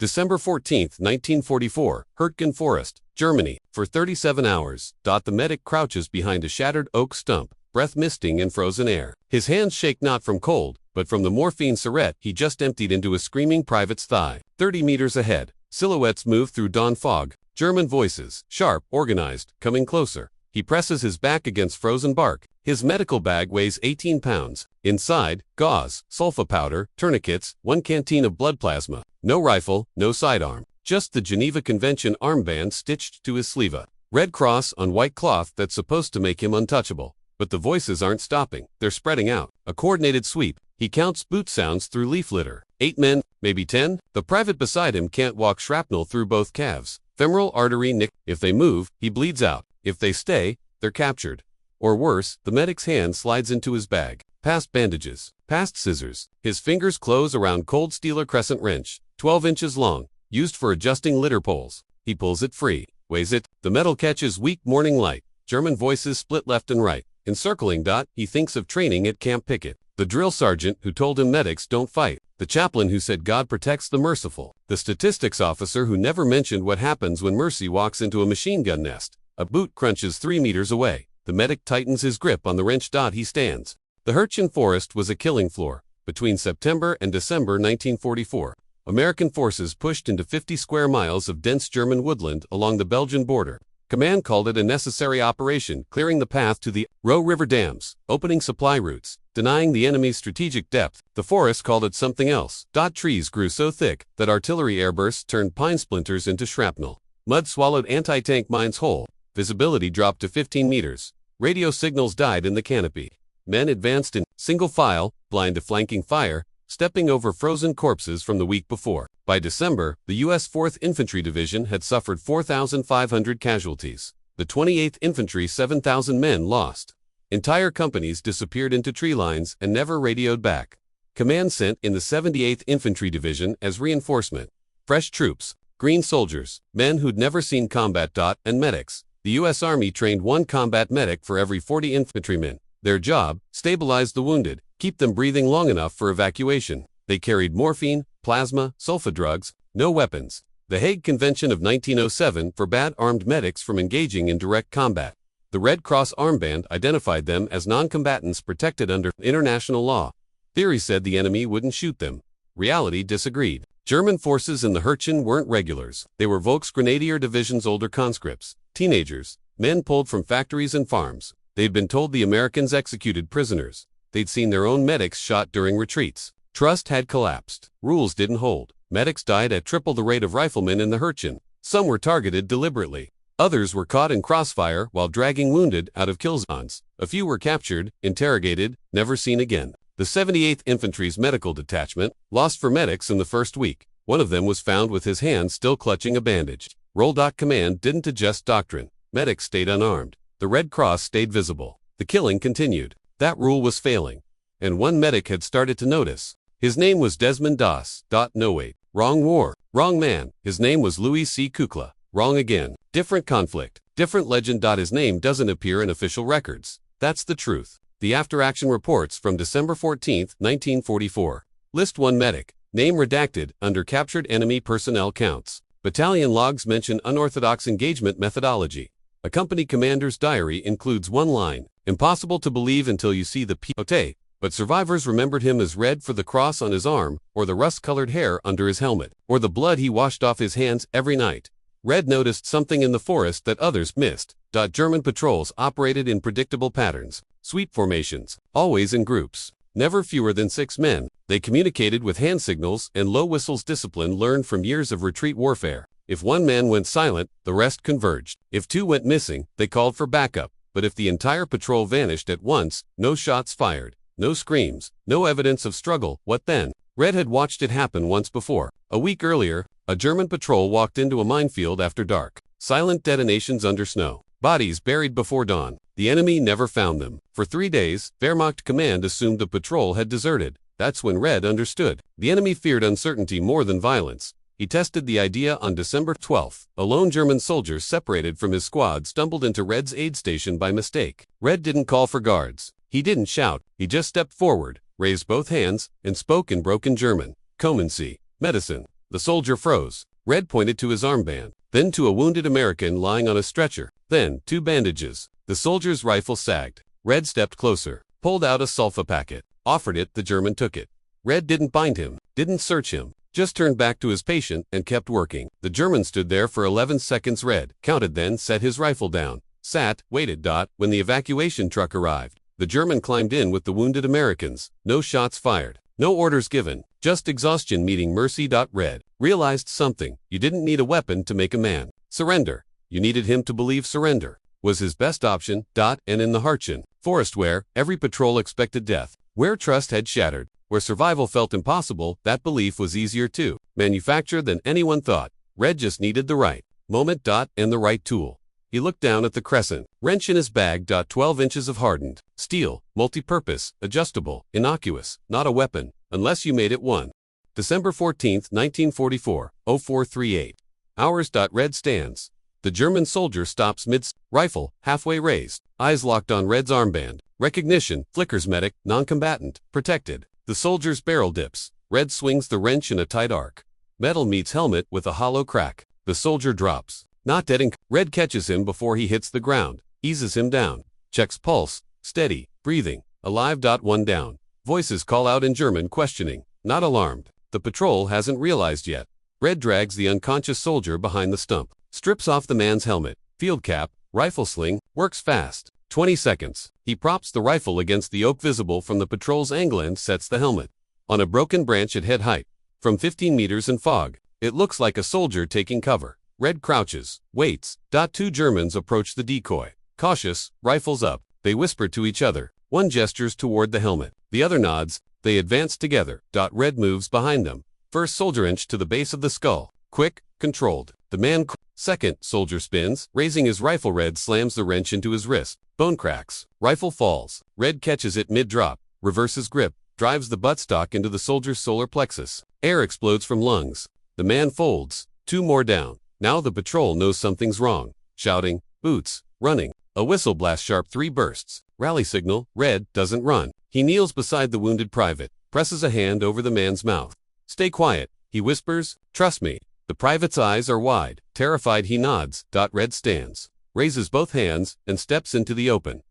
December 14, 1944, Hürtgen Forest, Germany. For 37 hours, the medic crouches behind a shattered oak stump, breath misting in frozen air. His hands shake not from cold, but from the morphine syringe he just emptied into a screaming private's thigh. 30 meters ahead, silhouettes move through dawn fog, German voices, sharp, organized, coming closer. He presses his back against frozen bark. His medical bag weighs 18 pounds. Inside, gauze, sulfa powder, tourniquets, 1 canteen of blood plasma. No rifle, no sidearm. Just the Geneva Convention armband stitched to his sleeve. Red cross on white cloth that's supposed to make him untouchable. But the voices aren't stopping. They're spreading out. A coordinated sweep. He counts boot sounds through leaf litter. 8 men, maybe 10. The private beside him can't walk. Shrapnel through both calves. Femoral artery nick. If they move, he bleeds out. If they stay, they're captured. Or worse, the medic's hand slides into his bag. Past bandages. Past scissors. His fingers close around cold steel crescent wrench, 12 inches long, used for adjusting litter poles. He pulls it free. Weighs it. The metal catches weak morning light. German voices split left and right. Encircling. He thinks of training at Camp Pickett. The drill sergeant who told him medics don't fight. The chaplain who said God protects the merciful. The statistics officer who never mentioned what happens when mercy walks into a machine gun nest. A boot crunches 3 meters away. The medic tightens his grip on the wrench. He stands. The Hürtgen Forest was a killing floor. Between September and December 1944, American forces pushed into 50 square miles of dense German woodland along the Belgian border. Command called it a necessary operation, clearing the path to the Roe River dams, opening supply routes, denying the enemy's strategic depth. The forest called it something else. Trees grew so thick that artillery airbursts turned pine splinters into shrapnel. Mud swallowed anti-tank mines whole. Visibility dropped to 15 meters. Radio signals died in the canopy. Men advanced in single file, blind to flanking fire, stepping over frozen corpses from the week before. By December, the U.S. 4th Infantry Division had suffered 4,500 casualties. The 28th Infantry 7,000 men lost. Entire companies disappeared into tree lines and never radioed back. Command sent in the 78th Infantry Division as reinforcement. Fresh troops, green soldiers, men who'd never seen combat. And medics. The U.S. Army trained 1 combat medic for every 40 infantrymen. Their job, stabilize the wounded, keep them breathing long enough for evacuation. They carried morphine, plasma, sulfa drugs, no weapons. The Hague Convention of 1907 forbade armed medics from engaging in direct combat. The Red Cross armband identified them as non-combatants protected under international law. Theory said the enemy wouldn't shoot them. Reality disagreed. German forces in the Hürtgen weren't regulars. They were Volksgrenadier Division's older conscripts, teenagers, men pulled from factories and farms. They'd been told the Americans executed prisoners. They'd seen their own medics shot during retreats. Trust had collapsed. Rules didn't hold. Medics died at triple the rate of riflemen in the Hürtgen. Some were targeted deliberately. Others were caught in crossfire while dragging wounded out of kill zones. A few were captured, interrogated, never seen again. The 78th Infantry's medical detachment lost for medics in the first week. One of them was found with his hand still clutching a bandage. Roll. Command didn't adjust doctrine. Medics stayed unarmed. The Red Cross stayed visible. The killing continued. That rule was failing. And one medic had started to notice. His name was Desmond Doss. No wait. Wrong war. Wrong man. His name was Louis C. Kukla. Wrong again. Different conflict. Different legend. His name doesn't appear in official records. That's the truth. The after-action reports from December 14, 1944. List 1 medic. Name redacted, under captured enemy personnel counts. Battalion logs mention unorthodox engagement methodology. A company commander's diary includes 1 line. Impossible to believe until you see the POT, but survivors remembered him as red for the cross on his arm, or the rust-colored hair under his helmet, or the blood he washed off his hands every night. Red noticed something in the forest that others missed. German patrols operated in predictable patterns. Sweep formations, always in groups, never fewer than 6 men. They communicated with hand signals and low whistles, discipline learned from years of retreat warfare. If 1 man went silent, the rest converged. If 2 went missing, they called for backup. But if the entire patrol vanished at once, no shots fired, no screams, no evidence of struggle, what then? Red had watched it happen once before. A week earlier, a German patrol walked into a minefield after dark. Silent detonations under snow. Bodies buried before dawn. The enemy never found them. For 3 days, Wehrmacht command assumed the patrol had deserted. That's when Red understood. The enemy feared uncertainty more than violence. He tested the idea on December 12. A lone German soldier separated from his squad stumbled into Red's aid station by mistake. Red didn't call for guards. He didn't shout. He just stepped forward, raised both hands, and spoke in broken German. Kommen Sie. Medicine. The soldier froze. Red pointed to his armband, then to a wounded American lying on a stretcher, then 2 bandages. The soldier's rifle sagged. Red stepped closer, pulled out a sulfa packet, offered it. The German took it. Red didn't bind him, didn't search him, just turned back to his patient and kept working. The German stood there for 11 seconds. Red counted, then set his rifle down, sat, waited. When the evacuation truck arrived, the German climbed in with the wounded Americans. No shots fired, no orders given, just exhaustion meeting mercy. Red realized something. You didn't need a weapon to make a man surrender. You needed him to believe surrender was his best option. And in the Hürtgen Forest, where every patrol expected death, where trust had shattered, where survival felt impossible, that belief was easier to manufacture than anyone thought. Red just needed the right moment. And the right tool. He looked down at the crescent, wrench in his bag. 12 inches of hardened steel, multi-purpose, adjustable, innocuous, not a weapon, unless you made it one. December 14, 1944, 0438. Hours. Red stands. The German soldier stops mid, rifle halfway raised, eyes locked on Red's armband. Recognition, flickers. Medic, non-combatant, protected. The soldier's barrel dips. Red swings the wrench in a tight arc. Metal meets helmet with a hollow crack. The soldier drops. Not dead. Red catches him before he hits the ground, eases him down, checks pulse, steady, breathing, alive. 1 down. Voices call out in German, questioning, not alarmed. The patrol hasn't realized yet. Red drags the unconscious soldier behind the stump, strips off the man's helmet, field cap, rifle sling, works fast. 20 seconds. He props the rifle against the oak visible from the patrol's angle and sets the helmet on a broken branch at head height. From 15 meters in fog, it looks like a soldier taking cover. Red crouches, waits. 2 Germans approach the decoy. Cautious, rifles up. They whisper to each other. One gestures toward the helmet. The other nods. They advance together. Red moves behind them. First soldier inch to the base of the skull. Quick, controlled. The man. Second soldier spins, raising his rifle. Red slams the wrench into his wrist. Bone cracks. Rifle falls. Red catches it mid-drop, reverses grip, drives the buttstock into the soldier's solar plexus. Air explodes from lungs. The man folds. 2 more down. Now the patrol knows something's wrong. Shouting, boots, running. A whistle blasts sharp. 3 bursts. Rally signal. Red doesn't run. He kneels beside the wounded private, presses a hand over the man's mouth. Stay quiet, he whispers. Trust me. The private's eyes are wide. Terrified, he nods. Red stands, raises both hands, and steps into the open.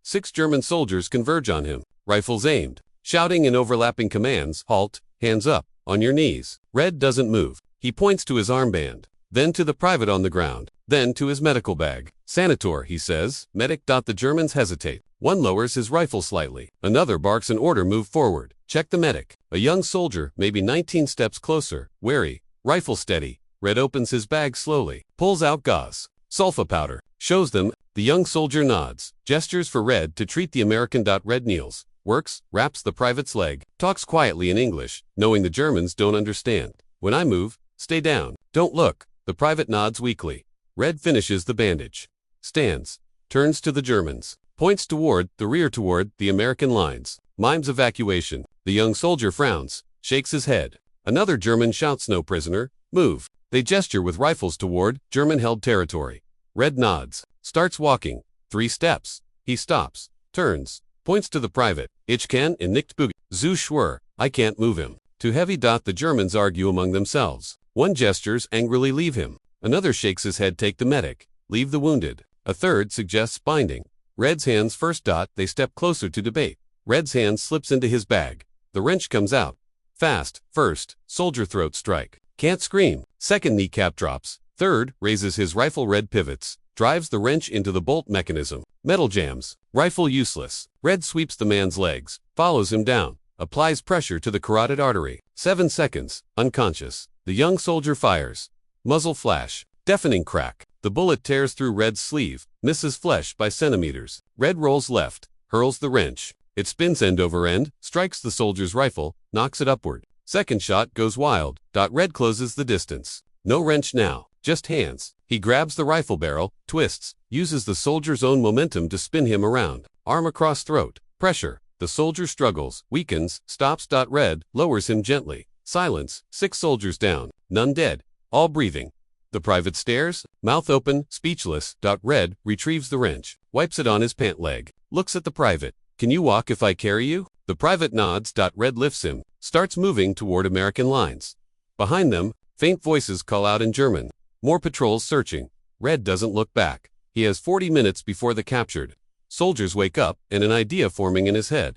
6 German soldiers converge on him, rifles aimed, shouting in overlapping commands. Halt, hands up, on your knees. Red doesn't move. He points to his armband, then to the private on the ground, then to his medical bag. Sanator, he says. Medic. The Germans hesitate. One lowers his rifle slightly. Another barks an order. Move forward. Check the medic. A young soldier, maybe 19, steps closer, wary, rifle steady. Red opens his bag slowly, pulls out gauze, sulfa powder, shows them. The young soldier nods, gestures for Red to treat the American. Red kneels, works, wraps the private's leg, talks quietly in English, knowing the Germans don't understand. When I move, stay down, don't look. The private nods weakly. Red finishes the bandage, stands, turns to the Germans, points toward the rear, toward the American lines, mimes evacuation. The young soldier frowns, shakes his head. Another German shouts, no prisoner, move. They gesture with rifles toward German-held territory. Red nods, starts walking. 3 steps. He stops, turns, points to the private. Ich kann ihn nicht bewegen. Zu schwer, I can't move him. Too heavy. The Germans argue among themselves. One gestures angrily, leave him. Another shakes his head, take the medic, leave the wounded. A third suggests binding. Red's hands first. They step closer to debate. Red's hand slips into his bag. The wrench comes out. Fast. First, soldier throat strike. Can't scream. Second, kneecap drops. Third, raises his rifle. Red pivots, drives the wrench into the bolt mechanism. Metal jams. Rifle useless. Red sweeps the man's legs, follows him down, applies pressure to the carotid artery. 7 seconds, unconscious. The young soldier fires. Muzzle flash. Deafening crack. The bullet tears through Red's sleeve, misses flesh by centimeters. Red rolls left, hurls the wrench. It spins end over end, strikes the soldier's rifle, knocks it upward. Second shot goes wild. Red closes the distance. No wrench now, just hands. He grabs the rifle barrel, twists, uses the soldier's own momentum to spin him around. Arm across throat. Pressure. The soldier struggles, weakens, stops. Red lowers him gently. Silence. 6 soldiers down, none dead, all breathing. The private stares, mouth open, speechless. Red retrieves the wrench, wipes it on his pant leg, looks at the private. Can you walk if I carry you? The private nods. Red lifts him, starts moving toward American lines. Behind them, Faint voices call out in German. More patrols searching. Red doesn't look back. He has 40 minutes before the captured. Soldiers wake up, and an idea forming in his head.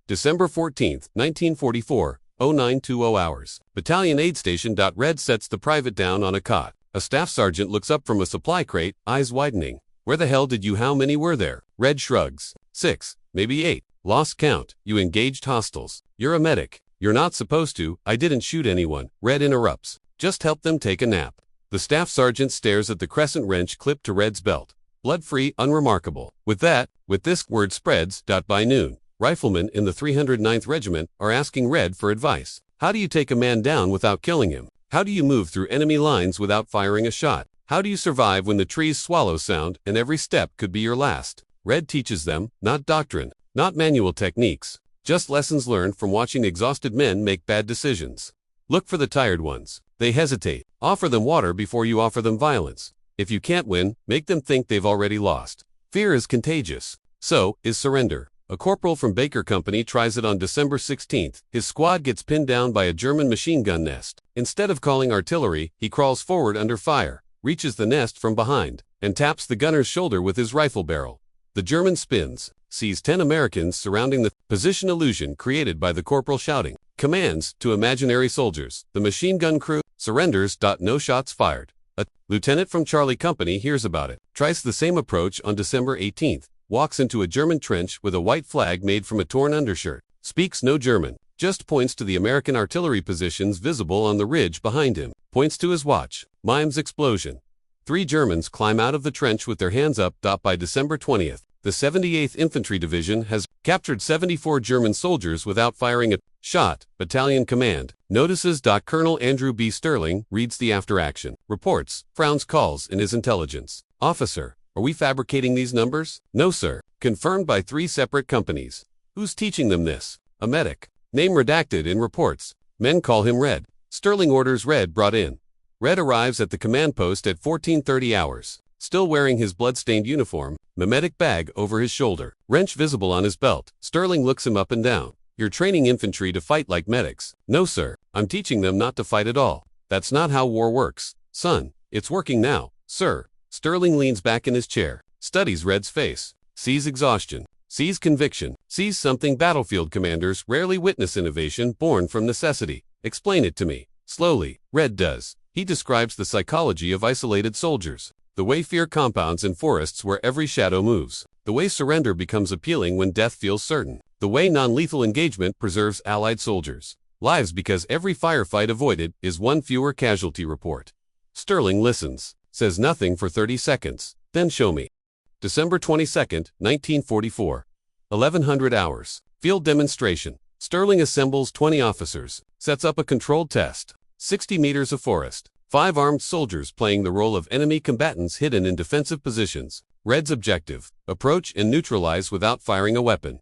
December 14, 1944, 0920 hours. Battalion aid station. Red sets the private down on a cot. A staff sergeant looks up from a supply crate, eyes widening. Where the hell did you? How many were there? Red shrugs. 6, maybe 8. Lost count. You engaged hostiles. You're a medic. You're not supposed to. I didn't shoot anyone. Red interrupts. Just help them take a nap. The staff sergeant stares at the crescent wrench clipped to Red's belt. Blood-free, unremarkable. With this word spreads. By noon, riflemen in the 309th Regiment are asking Red for advice. How do you take a man down without killing him? How do you move through enemy lines without firing a shot? How do you survive when the trees swallow sound and every step could be your last? Red teaches them, not doctrine, not manual techniques, just lessons learned from watching exhausted men make bad decisions. Look for the tired ones. They hesitate. Offer them water before you offer them violence. If you can't win, make them think they've already lost. Fear is contagious. So is surrender. A corporal from Baker Company tries it on December 16th. His squad gets pinned down by a German machine gun nest. Instead of calling artillery, he crawls forward under fire, reaches the nest from behind, and taps the gunner's shoulder with his rifle barrel. The German spins, sees 10 Americans surrounding the position, illusion created by the corporal shouting commands to imaginary soldiers. The machine gun crew surrenders. No shots fired. A lieutenant from Charlie Company hears about it, tries the same approach on December 18th, walks into a German trench with a white flag made from a torn undershirt, speaks no German, just points to the American artillery positions visible on the ridge behind him, points to his watch, mimes explosion. 3 Germans climb out of the trench with their hands up. By December 20th, the 78th Infantry Division has captured 74 German soldiers without firing a shot. Battalion command notices. Colonel Andrew B. Sterling reads the after-action reports, frowns, calls in his intelligence. Officer, are we fabricating these numbers? No, sir. Confirmed by 3 separate companies. Who's teaching them this? A medic. Name redacted in reports. Men call him Red. Sterling orders Red brought in. Red arrives at the command post at 14:30 hours. Still wearing his blood-stained uniform, mimetic bag over his shoulder, wrench visible on his belt. Sterling looks him up and down. You're training infantry to fight like medics. No, sir. I'm teaching them not to fight at all. That's not how war works. Son, it's working now, sir. Sterling leans back in his chair, studies Red's face, sees exhaustion, sees conviction, sees something battlefield commanders rarely witness: innovation born from necessity. Explain it to me. Slowly, Red does. He describes the psychology of isolated soldiers. The way fear compounds in forests where every shadow moves. The way surrender becomes appealing when death feels certain. The way non-lethal engagement preserves Allied soldiers' lives because every firefight avoided is one fewer casualty report. Sterling listens, says nothing for 30 seconds, then show me. December 22nd, 1944. 1100 hours. Field demonstration. Sterling assembles 20 officers, sets up a controlled test. 60 meters of forest. 5 armed soldiers playing the role of enemy combatants hidden in defensive positions. Red's objective: approach and neutralize without firing a weapon.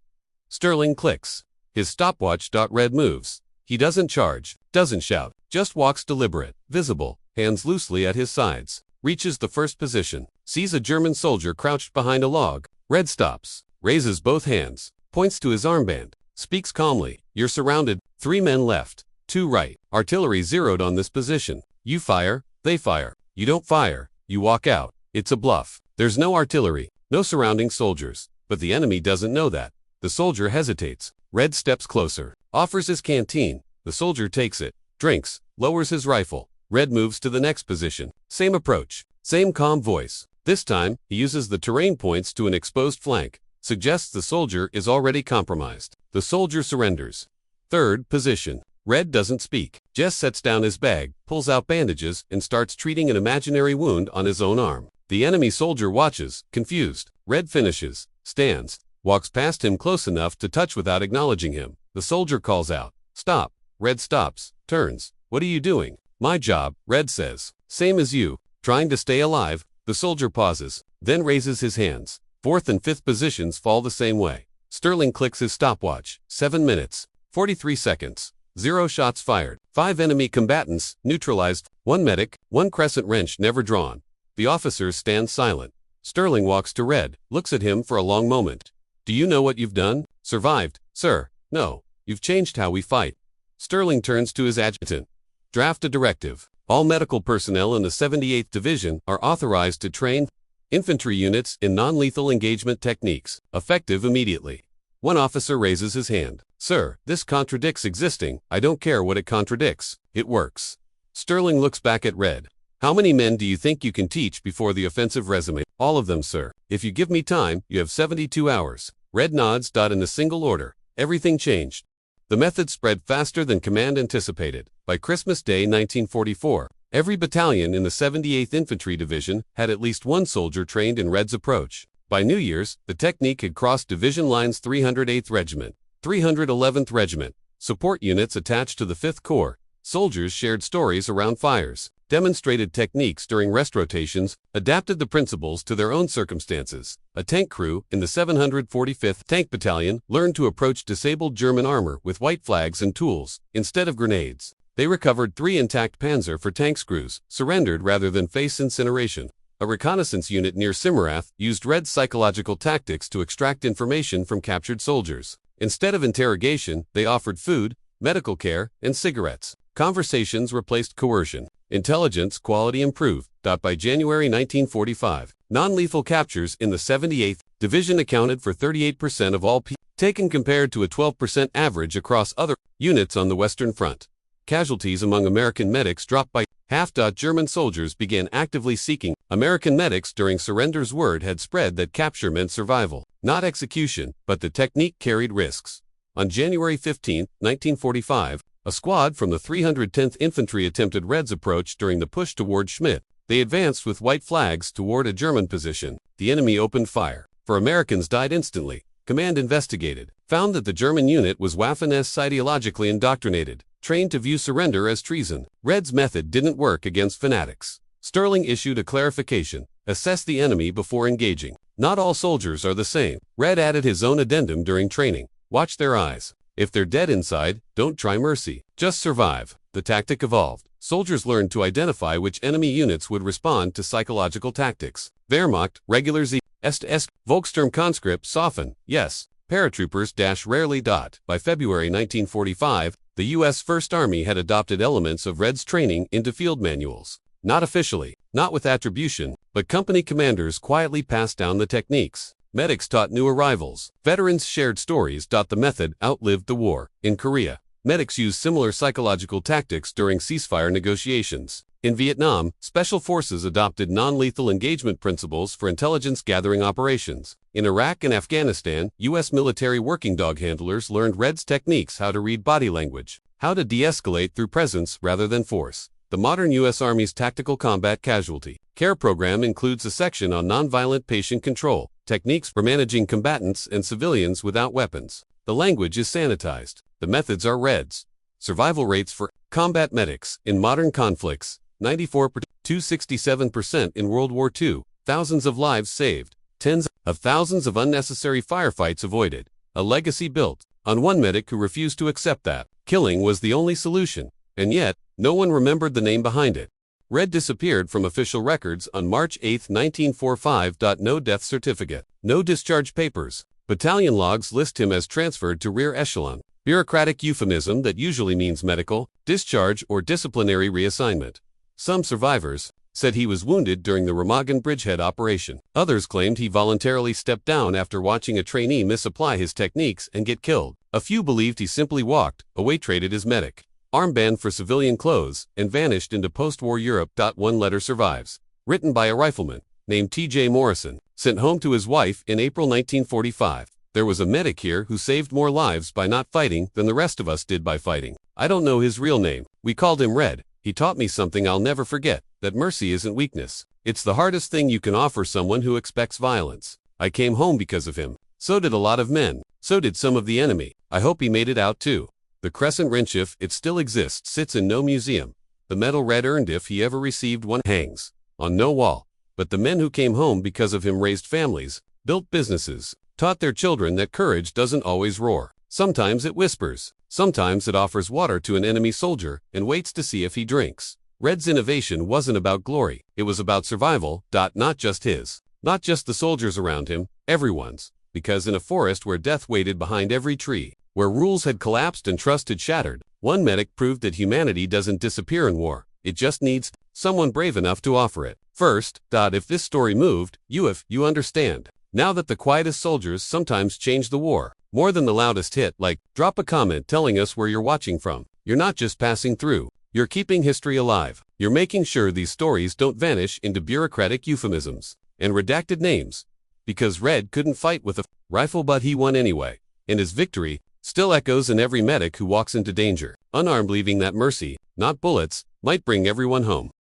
Sterling clicks. His stopwatch. Red moves. He doesn't charge, doesn't shout, just walks deliberate, visible, hands loosely at his sides. Reaches the first position. Sees a German soldier crouched behind a log. Red stops, raises both hands, points to his armband, speaks calmly. You're surrounded. 3 men left, 2 right. Artillery zeroed on this position. You fire, they fire. You don't fire, you walk out. It's a bluff. There's no artillery, no surrounding soldiers, but the enemy doesn't know that. The soldier hesitates. Red steps closer, offers his canteen. The soldier takes it, drinks, lowers his rifle. Red moves to the next position. Same approach, same calm voice. This time, he uses the terrain, points to an exposed flank, suggests the soldier is already compromised. The soldier surrenders. 3rd position. Red doesn't speak, just sets down his bag, pulls out bandages, and starts treating an imaginary wound on his own arm. The enemy soldier watches, confused. Red finishes, stands, walks past him close enough to touch without acknowledging him. The soldier calls out, "Stop." Red stops, turns. "What are you doing?" "My job," Red says. "Same as you. Trying to stay alive." The soldier pauses, then raises his hands. 4th and 5th positions fall the same way. Sterling clicks his stopwatch. 7 minutes, 43 seconds. 0 shots fired. 5 enemy combatants neutralized. 1 medic, 1 crescent wrench never drawn. The officers stand silent. Sterling walks to Red, looks at him for a long moment. "Do you know what you've done?" "Survived, sir." "No, you've changed how we fight." Sterling turns to his adjutant. "Draft a directive. All medical personnel in the 78th Division are authorized to train infantry units in non-lethal engagement techniques, effective immediately. One officer raises his hand. Sir, this contradicts existing. I don't care what it contradicts. It works. Sterling looks back at Red. How many men do you think you can teach before the offensive resume? All of them, sir. If you give me time, you have 72 hours. Red nods. In a single order. Everything changed. The method spread faster than command anticipated. By Christmas Day 1944, every battalion in the 78th Infantry Division had at least one soldier trained in Red's approach. By New Year's, the technique had crossed division lines. 308th Regiment, 311th Regiment, support units attached to the 5th Corps. Soldiers shared stories around fires, demonstrated techniques during rest rotations, adapted the principles to their own circumstances. A tank crew in the 745th Tank Battalion learned to approach disabled German armor with white flags and tools, instead of grenades. They recovered 3 intact Panzer for tank screws, surrendered rather than face incineration. A reconnaissance unit near Simarath used Red's psychological tactics to extract information from captured soldiers. Instead of interrogation, they offered food, medical care, and cigarettes. Conversations replaced coercion. Intelligence quality improved. By January 1945, non-lethal captures in the 78th Division accounted for 38% of all people taken compared to a 12% average across other units on the Western Front. Casualties among American medics dropped by half. German soldiers began actively seeking American medics during surrenders. Word had spread that capture meant survival, not execution, but the technique carried risks. On January 15, 1945, a squad from the 310th Infantry attempted Red's approach during the push toward Schmidt. They advanced with white flags toward a German position. The enemy opened fire. 4 Americans died instantly. Command investigated, found that the German unit was Waffen-S ideologically indoctrinated, trained to view surrender as treason. Red's method didn't work against fanatics. Sterling issued a clarification: assess the enemy before engaging. Not all soldiers are the same. Red added his own addendum during training: watch their eyes. If they're dead inside, don't try mercy. Just survive. The tactic evolved. Soldiers learned to identify which enemy units would respond to psychological tactics. Wehrmacht, regulars, SS, Volkssturmkonscripts often, yes. Paratroopers rarely. By February 1945, the U.S. First Army had adopted elements of Red's training into field manuals. Not officially, not with attribution, but company commanders quietly passed down the techniques. Medics taught new arrivals. Veterans shared stories. The method outlived the war. In Korea, medics used similar psychological tactics during ceasefire negotiations. In Vietnam, special forces adopted non-lethal engagement principles for intelligence gathering operations. In Iraq and Afghanistan, U.S. military working dog handlers learned Red's techniques: how to read body language, how to de-escalate through presence rather than force. The modern U.S. Army's Tactical Combat Casualty Care Program includes a section on nonviolent patient control, techniques for managing combatants and civilians without weapons. The language is sanitized. The methods are Red's. Survival rates for combat medics in modern conflicts: 94% to 67% in World War II. Thousands of lives saved. Tens of thousands of unnecessary firefights avoided. A legacy built on one medic who refused to accept that killing was the only solution. And yet, no one remembered the name behind it. Red disappeared from official records on March 8, 1945. No death certificate, no discharge papers. Battalion logs list him as transferred to rear echelon. Bureaucratic euphemism that usually means medical, discharge, or disciplinary reassignment. Some survivors said he was wounded during the Remagen bridgehead operation. Others claimed he voluntarily stepped down after watching a trainee misapply his techniques and get killed. A few believed he simply walked away, traded his medic armband for civilian clothes, and vanished into post-war Europe. One letter survives, written by a rifleman named T.J. Morrison, sent home to his wife in April 1945. There was a medic here who saved more lives by not fighting than the rest of us did by fighting. I don't know his real name. We called him Red. He taught me something I'll never forget, that mercy isn't weakness. It's the hardest thing you can offer someone who expects violence. I came home because of him. So did a lot of men. So did some of the enemy. I hope he made it out too. The crescent wrench, if it still exists, sits in no museum. The medal Red earned, if he ever received one, hangs on no wall. But the men who came home because of him raised families, built businesses, taught their children that courage doesn't always roar. Sometimes it whispers. Sometimes it offers water to an enemy soldier and waits to see if he drinks. Red's innovation wasn't about glory. It was about survival. Not just his. Not just the soldiers around him. Everyone's. Because in a forest where death waited behind every tree, where rules had collapsed and trust had shattered, one medic proved that humanity doesn't disappear in war. It just needs someone brave enough to offer it. First, if this story moved you, if you understand. Now that the quietest soldiers sometimes change the war, more than the loudest hit, like, drop a comment telling us where you're watching from. You're not just passing through. You're keeping history alive. You're making sure these stories don't vanish into bureaucratic euphemisms and redacted names. Because Red couldn't fight with a rifle, but he won anyway. And his victory still echoes in every medic who walks into danger. Unarmed, believing that mercy, not bullets, might bring everyone home.